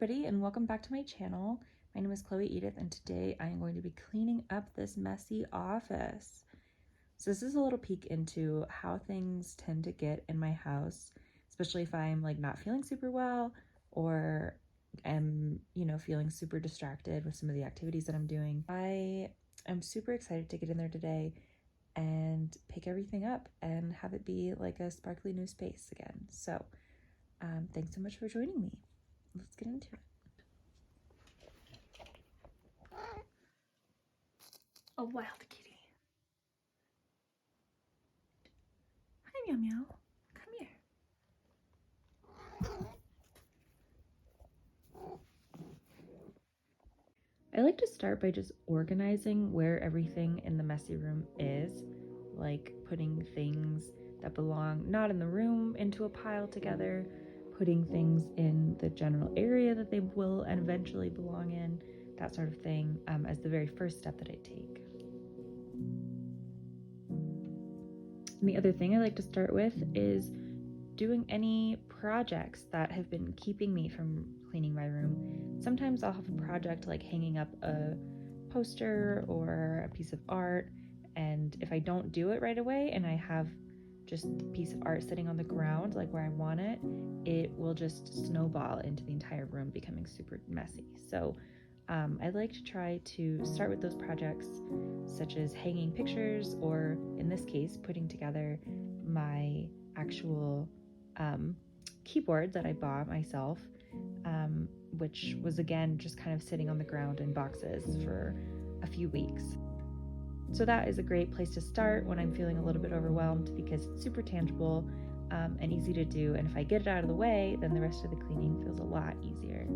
everybody, and welcome back to my channel. My name is Chloe Edith, and today I am going to be cleaning up this messy office. So this is a little peek into how things tend to get in my house, especially if I'm like not feeling super well or am, feeling super distracted with some of the activities that I'm doing. I am super excited to get in there today and pick everything up and have it be like a sparkly new space again. So thanks so much for joining me. Let's get into it. A wild kitty. Hi, Meow Meow. Come here. I like to start by just organizing where everything in the messy room is, like putting things that belong not in the room into a pile together, putting things in the general area that they will and eventually belong in, that sort of thing, as the very first step that I take. And the other thing I like to start with is doing any projects that have been keeping me from cleaning my room. Sometimes I'll have a project like hanging up a poster or a piece of art, and if I don't do it right away and I have just a piece of art sitting on the ground like where I want it, it will just snowball into the entire room becoming super messy. So I like to try to start with those projects such as hanging pictures, or in this case putting together my actual keyboard that I bought myself, which was again just kind of sitting on the ground in boxes for a few weeks. So that is a great place to start when I'm feeling a little bit overwhelmed, because it's super tangible and easy to do, and if I get it out of the way, then the rest of the cleaning feels a lot easier.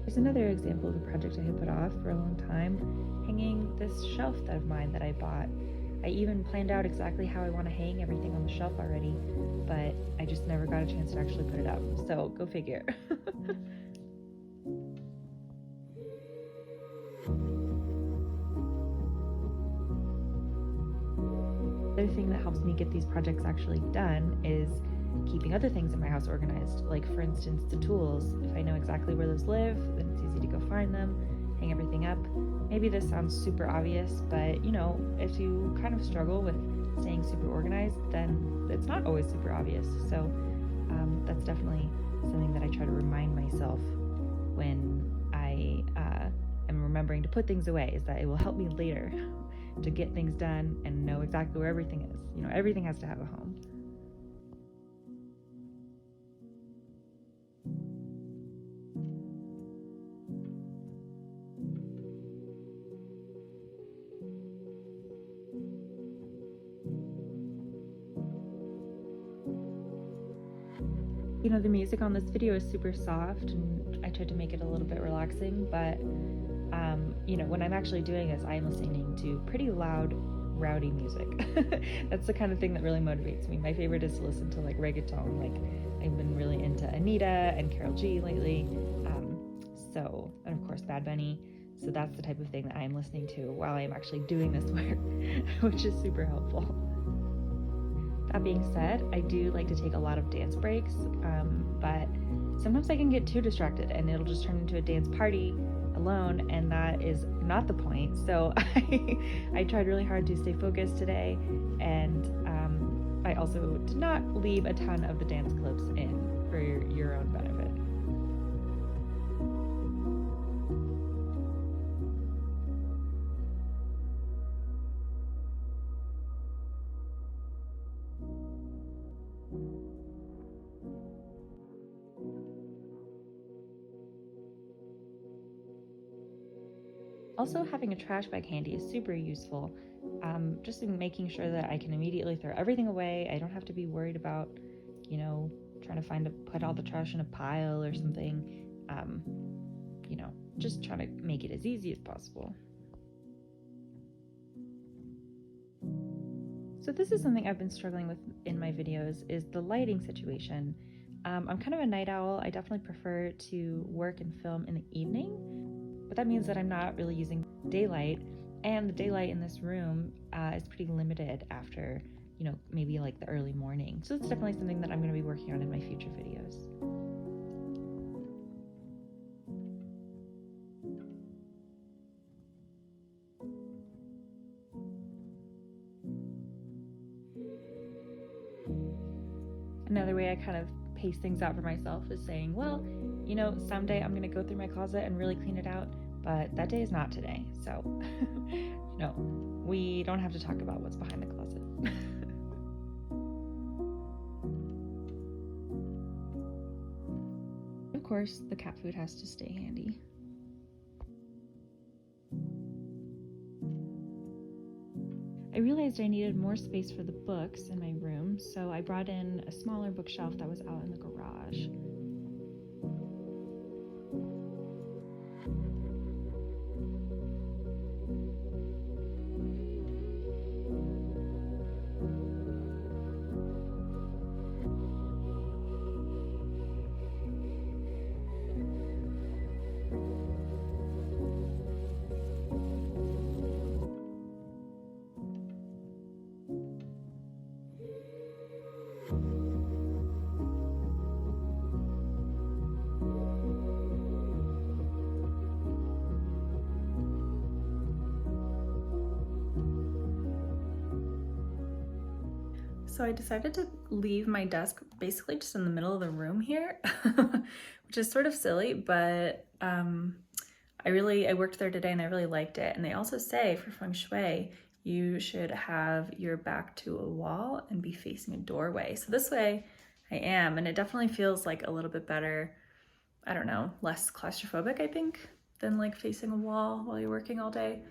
Here's another example of a project I had put off for a long time, hanging this shelf of mine that I bought. I even planned out exactly how I want to hang everything on the shelf already, but I just never got a chance to actually put it up, so go figure. The other thing that helps me get these projects actually done is keeping other things in my house organized, like for instance the tools. If I know exactly where those live, then it's easy to go find them, hang everything up. Maybe this sounds super obvious, but if you kind of struggle with staying super organized, then it's not always super obvious. So that's definitely something that I try to remind myself when I am remembering to put things away, is that it will help me later to get things done and know exactly where everything is. Everything has to have a home. The music on this video is super soft, and I tried to make it a little bit relaxing, but when I'm actually doing this, I am listening to pretty loud, rowdy music. That's the kind of thing that really motivates me. My favorite is to listen to like reggaeton. Like I've been really into Anita and Karol G lately, and of course Bad Bunny. So that's the type of thing that I am listening to while I am actually doing this work, which is super helpful. That being said, I do like to take a lot of dance breaks, but sometimes I can get too distracted and it'll just turn into a dance party alone, and that is not the point. So I tried really hard to stay focused today, and I also did not leave a ton of the dance clips in for your own benefit. Also, having a trash bag handy is super useful, just in making sure that I can immediately throw everything away. I don't have to be worried about, trying to put all the trash in a pile or something. you know, just trying to make it as easy as possible. So this is something I've been struggling with in my videos, is the lighting situation. I'm kind of a night owl. I definitely prefer to work and film in the evening, but that means that I'm not really using daylight, and the daylight in this room is pretty limited after, you know, maybe like the early morning. So it's definitely something that I'm going to be working on in my future videos. Another way I kind of pace things out for myself is saying, well, you know, someday I'm going to go through my closet and really clean it out, but that day is not today. So, you know, we don't have to talk about what's behind the closet. Of course, the cat food has to stay handy. I realized I needed more space for the books in my room, so I brought in a smaller bookshelf that was out in the garage. So I decided to leave my desk basically just in the middle of the room here, which is sort of silly, but I worked there today and I really liked it. And they also say for feng shui, you should have your back to a wall and be facing a doorway. So this way I am, and it definitely feels like a little bit better, I don't know, less claustrophobic, I think, than like facing a wall while you're working all day.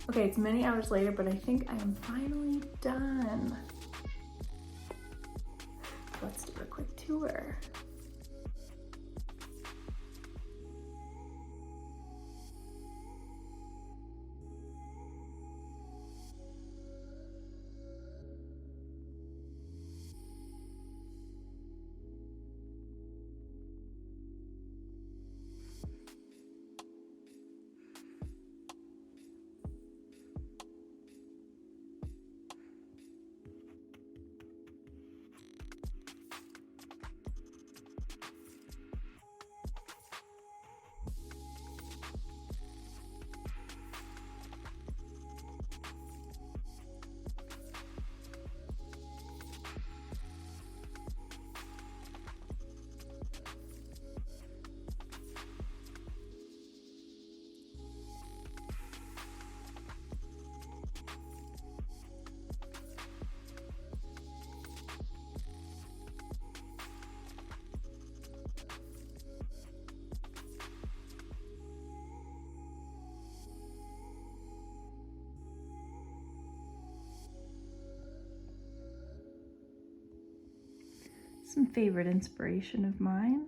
Okay, it's many hours later, but I think I am finally done. Let's do a quick tour. Some favorite inspiration of mine.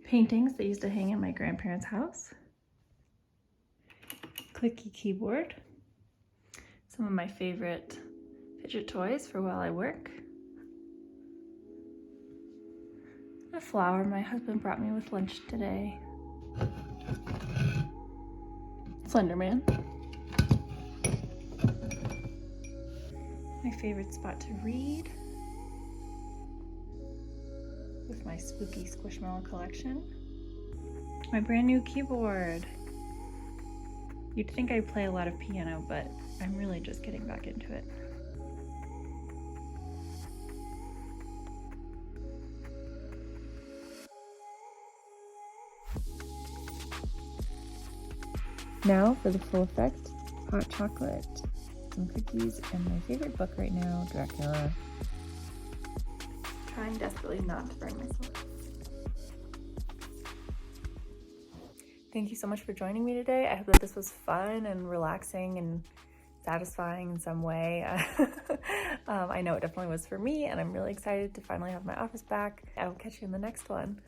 Paintings that used to hang in my grandparents' house. Clicky keyboard. Some of my favorite fidget toys for while I work. A flower my husband brought me with lunch today. Slender Man. My favorite spot to read with my spooky Squishmallow collection. My brand new keyboard. You'd think I play a lot of piano, but I'm really just getting back into it. Now for the full effect, hot chocolate, some cookies, and my favorite book right now, Dracula. Trying desperately not to burn myself. Thank you so much for joining me today. I hope that this was fun and relaxing and satisfying in some way. I know it definitely was for me, and I'm really excited to finally have my office back. I will catch you in the next one.